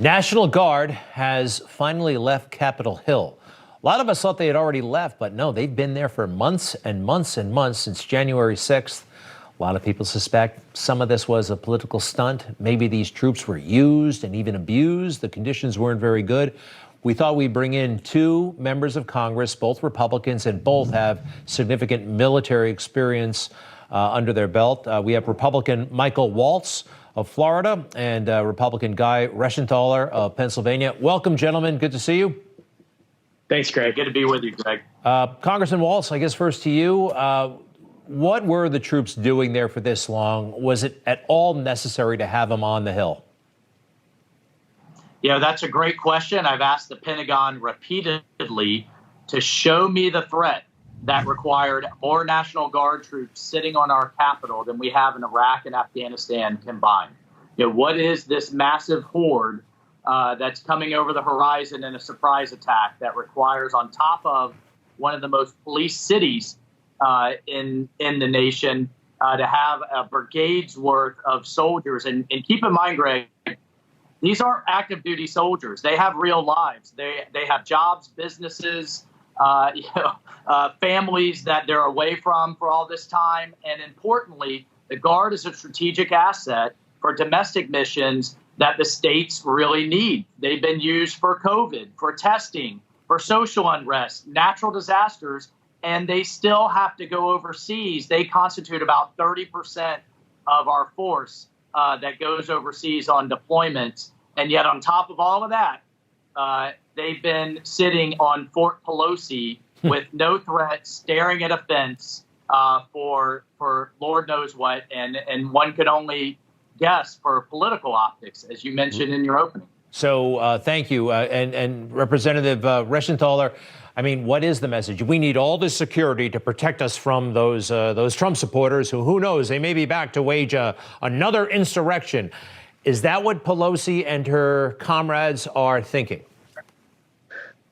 National Guard has finally left Capitol Hill. A lot of us thought they had already left, but no, they've been there for months and months and months since January 6th. A lot of people suspect some of this was a political stunt. Maybe these troops were used and even abused. The conditions weren't very good. We thought we'd bring in two members of Congress, both Republicans, and both have significant military experience under their belt. We have Republican Michael Waltz of Florida and Republican Guy Reschenthaler of Pennsylvania. Welcome, gentlemen. Good to see you. Thanks, Greg. Good to be with you, Greg. Congressman Waltz, I guess first to you. What were the troops doing there for this long? Was it at all necessary to have them on the Hill? Yeah, that's a great question. I've asked the Pentagon repeatedly to show me the threat that required more National Guard troops sitting on our Capitol than we have in Iraq and Afghanistan combined. You know, what is this massive horde that's coming over the horizon in a surprise attack that requires, on top of one of the most policed cities in the nation, to have a brigade's worth of soldiers? And keep in mind, Greg, these aren't active duty soldiers. They have real lives. They have jobs, businesses, families that they're away from for all this time. And importantly, the Guard is a strategic asset for domestic missions that the states really need. They've been used for COVID, for testing, for social unrest, natural disasters, and they still have to go overseas. They constitute about 30% of our force that goes overseas on deployments. And yet on top of all of that, they've been sitting on Fort Pelosi with no threat, staring at a fence for Lord knows what. And one could only guess for political optics, as you mentioned in your opening. So thank you. And Representative Reschenthaler, I mean, what is the message? We need all this security to protect us from those Trump supporters who knows, they may be back to wage another insurrection. Is that what Pelosi and her comrades are thinking?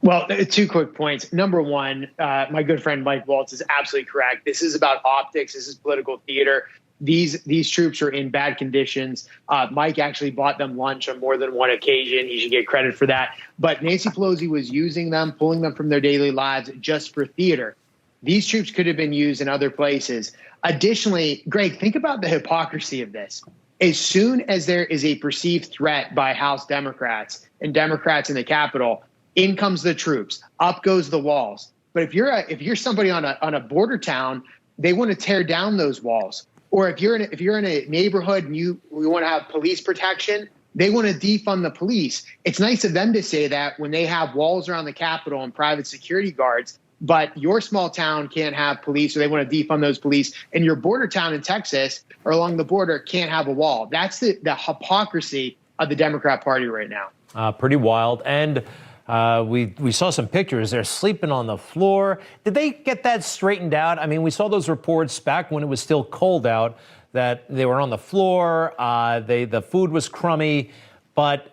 Well, 2 quick points. Number one, my good friend Mike Waltz is absolutely correct. This is about optics. This is political theater. These troops are in bad conditions. Mike actually bought them lunch on more than one occasion. He should get credit for that. But Nancy Pelosi was using them, pulling them from their daily lives just for theater. These troops could have been used in other places. Additionally, Greg, think about the hypocrisy of this. As soon as there is a perceived threat by House Democrats and Democrats in the Capitol, in comes the troops, up goes the walls. But if you're somebody on a border town, they want to tear down those walls. Or if you're in a neighborhood and we want to have police protection, they want to defund the police. It's nice of them to say that when they have walls around the Capitol and private security guards, but your small town can't have police, or they want to defund those police, and your border town in Texas or along the border can't have a wall. That's the hypocrisy of the Democrat Party right now. Pretty wild. And we saw some pictures. They're sleeping on the floor. Did they get that straightened out? I mean, we saw those reports back when it was still cold out that they were on the floor. The food was crummy, but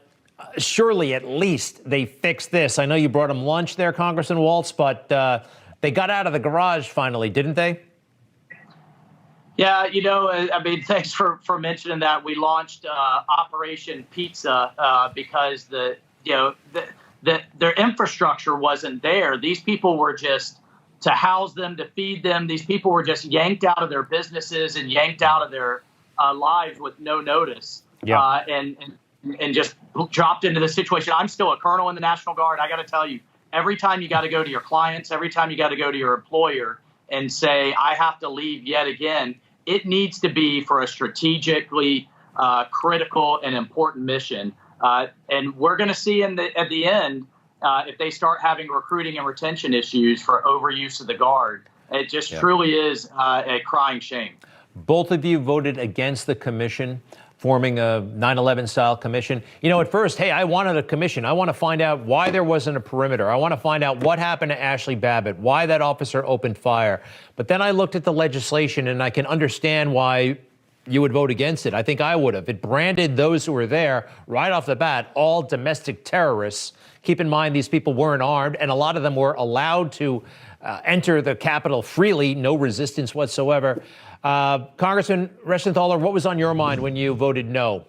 surely at least they fixed this. I know you brought them lunch there, Congressman Waltz, but they got out of the garage finally, didn't they? Yeah, I mean, thanks for mentioning that. We launched Operation Pizza because their infrastructure wasn't there. These people were just, to house them, to feed them, these people were just yanked out of their businesses and yanked out of their lives with no notice. Yeah. And just dropped into the situation. I'm still a colonel in the National Guard. I got to tell you, every time you got to go to your clients, every time you got to go to your employer and say, I have to leave yet again, it needs to be for a strategically critical and important mission. And we're going to see at the end, if they start having recruiting and retention issues for overuse of the Guard. It just truly is a crying shame. Both of you voted against the commission, forming a 9/11 style commission. At first, hey, I wanted a commission. I want to find out why there wasn't a perimeter. I want to find out what happened to Ashley Babbitt, why that officer opened fire. But then I looked at the legislation and I can understand why you would vote against it. I think I would have. It branded those who were there right off the bat all domestic terrorists. Keep in mind, these people weren't armed, and a lot of them were allowed to enter the Capitol freely, no resistance whatsoever. Congressman Reschenthaler, what was on your mind when you voted no?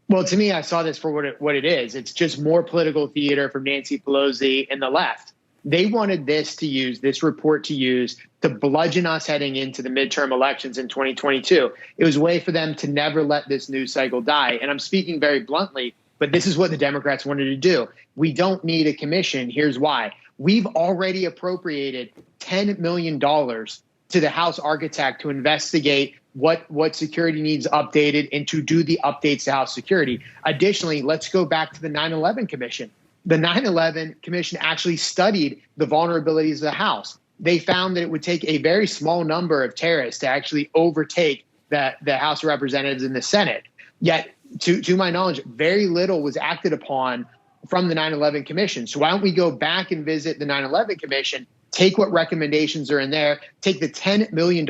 Well, to me, I saw this for what it is. It's just more political theater from Nancy Pelosi and the left. They wanted this report to use to bludgeon us heading into the midterm elections in 2022. It was a way for them to never let this news cycle die. And I'm speaking very bluntly, but this is what the Democrats wanted to do. We don't need a commission. Here's why. We've already appropriated $10 million to the House architect to investigate what security needs updated and to do the updates to House security. Additionally, let's go back to the 9/11 Commission. The 9/11 Commission actually studied the vulnerabilities of the House. They found that it would take a very small number of terrorists to actually overtake the House of Representatives and the Senate. Yet, to my knowledge, very little was acted upon from the 9/11 Commission. So why don't we go back and visit the 9/11 Commission, take what recommendations are in there, take the $10 million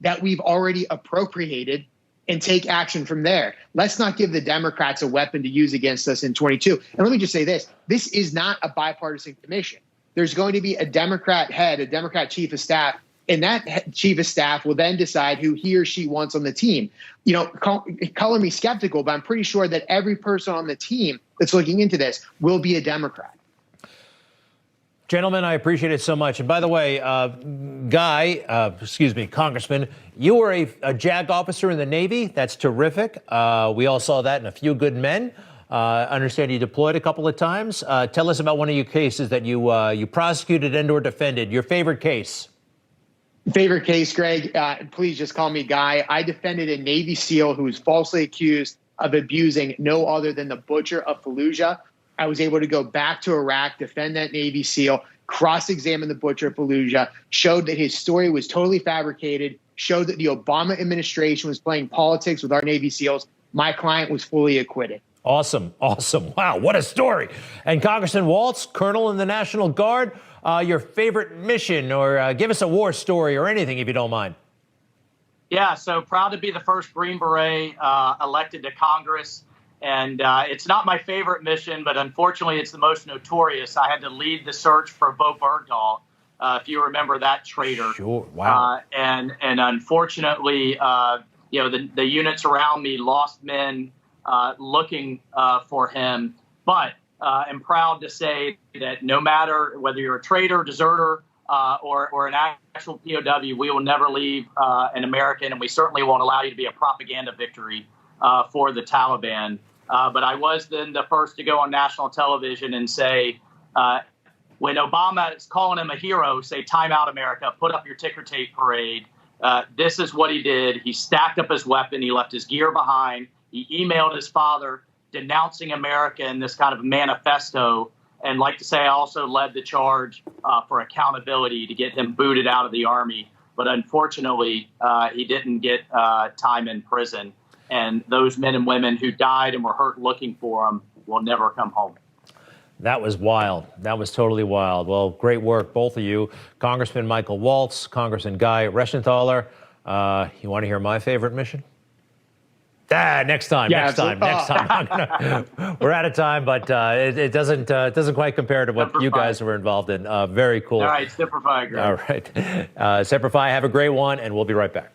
that we've already appropriated, and take action from there. Let's not give the Democrats a weapon to use against us in 22. And let me just say this. This is not a bipartisan commission. There's going to be a Democrat head, a Democrat chief of staff, and that chief of staff will then decide who he or she wants on the team. You know, color me skeptical, but I'm pretty sure that every person on the team that's looking into this will be a Democrat. Gentlemen, I appreciate it so much. And by the way, Congressman, you were a JAG officer in the Navy. That's terrific. We all saw that in A Few Good Men. I understand you deployed a couple of times. Tell us about one of your cases that you prosecuted and or defended. Your favorite case? Favorite case, Greg, please just call me Guy. I defended a Navy SEAL who was falsely accused of abusing no other than the butcher of Fallujah. I was able to go back to Iraq, defend that Navy SEAL, cross-examine the butcher of Fallujah, showed that his story was totally fabricated, showed that the Obama administration was playing politics with our Navy SEALs. My client was fully acquitted. Awesome. Awesome. Wow, what a story. And Congressman Waltz, Colonel in the National Guard, your favorite mission, or give us a war story or anything if you don't mind. Yeah, so proud to be the first Green Beret elected to Congress. And it's not my favorite mission, but unfortunately, it's the most notorious. I had to lead the search for Bo Bergdahl, if you remember that traitor. Sure. Wow. And unfortunately, the units around me lost men looking for him. But I'm proud to say that no matter whether you're a traitor, deserter, or an actual POW, we will never leave an American, and we certainly won't allow you to be a propaganda victory for the Taliban. But I was then the first to go on national television and say, when Obama is calling him a hero, say, time out, America, put up your ticker tape parade. This is what he did. He stacked up his weapon. He left his gear behind. He emailed his father denouncing America in this kind of manifesto. And like to say, I also led the charge for accountability to get him booted out of the Army. But unfortunately, he didn't get time in prison. And those men and women who died and were hurt looking for him will never come home. That was wild. That was totally wild. Well, great work, both of you. Congressman Michael Waltz, Congressman Guy Reschenthaler. You want to hear my favorite mission? Next time. Next time. We're out of time, but it doesn't quite compare to what you guys were involved in. Very cool. All right, Semper Fi, Greg. All right. Semper Fi, have a great one, and we'll be right back.